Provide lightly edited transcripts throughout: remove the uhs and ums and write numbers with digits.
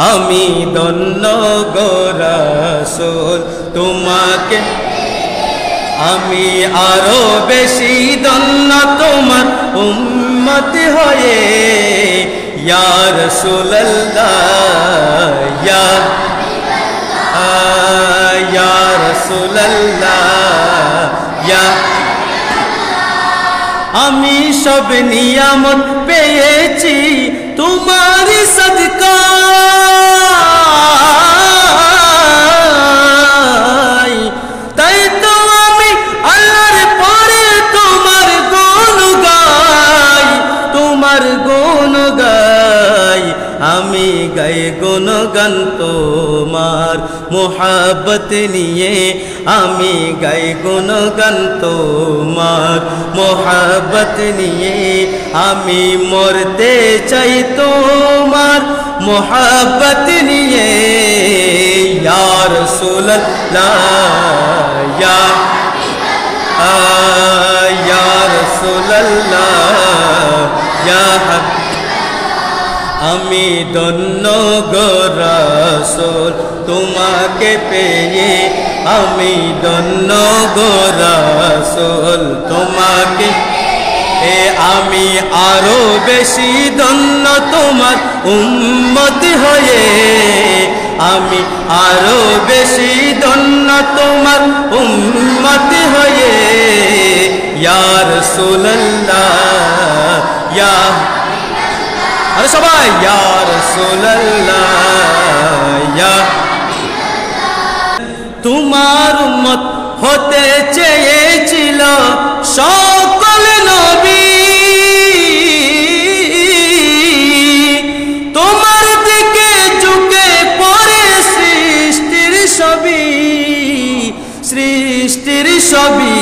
আমি ধন্য গো রাসূল তোমাকে আমি আরো বেশি ধন্য তোমার উম্মত হয়ে ইয়া রাসূলুল্লাহ ইয়া রাসূলুল্লাহ ইয়া আমি সব নিয়ামত পেয়েছি তোমার সদকায় তাই তো আমি আল্লাহর পরে তোমার গুণ গাই তোমার গুণ গাই আমি গাই গুণগান তোমার মোহাব্বত নিয়ে আমি গাই গুণগান তোমার মোহাব্বত নিয়ে আমি মরতে চাই তোমার মোহাব্বত নিয়ে ইয়া রাসূলুল্লাহ ইয়া রাসূলুল্লাহ ইয়া আমি ধন্য গো রাসূল তোমাকে পেয়ে আমি ধন্য গো রাসূল তোমাকে আমি আরো বেশি ধন্য তোমার উম্মত হয়ে আমি আরো বেশি ধন্য তোমার উম্মত হয়ে ইয়া রাসূলুল্লাহ ইয়া আরে সবাই ইয়া রাসূলুল্লাহ ইয়া তোমার উম্মত হতে চেয়েছিল সকল নবী তোমার দিকে ঝুঁকে পড়ে সৃষ্টির ছবি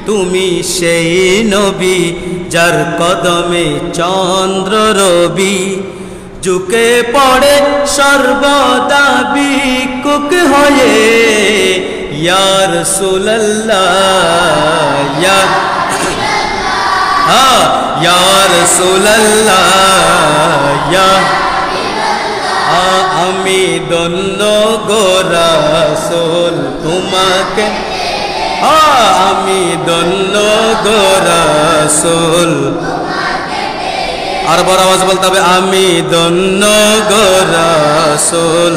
তুমি সেই নবী যার কদমে চন্দ্র রবি ঝুঁকে পড়ে সর্বদা ভিক্ষুক হয়ে ইয়া রাসূলুল্লাহ ইয়া রাসূলুল্লাহ ইয়া আমি ধন্য গো রাসূল তোমাকে আমি ধন্য গো রাসূল আর বড় আওয়াজ বলতে হবে আমি ধন্য গো রাসূল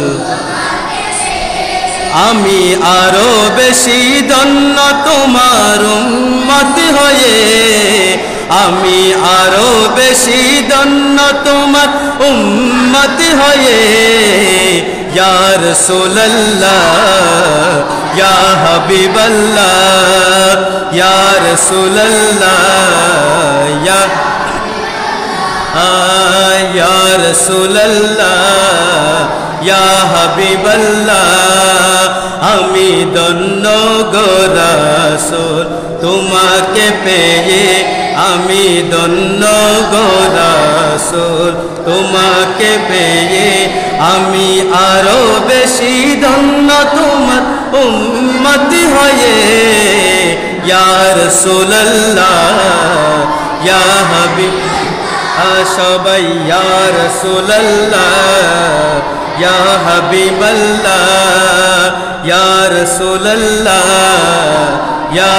আমি আরো বেশি ধন্য তোমার উম্মত হয়ে আমি আরো বেশি ধন্য তোমার উম্মত হয়ে ইয়া রাসূলুল্লাহ ইয়া হাবিবাল্লাহ ইয়া রাসূলুল্লাহ ইয়া রাসূলুল্লাহ ইয়া হাবিবাল্লাহ আমি ধন্য গো রাসূল তোমাকে পেয়ে আমি ধন্য গো রাসূল তোমাকে পেয়ে আমি আরো বেশি ধন্য তোমার উম্মত হয়ে ইয়া রাসূলুল্লাহ ইয়া হাবিব সবাই ইয়া রাসূলুল্লাহ ইয়া হাবিবাল্লাহ ইয়া রাসূলুল্লাহ ইয়া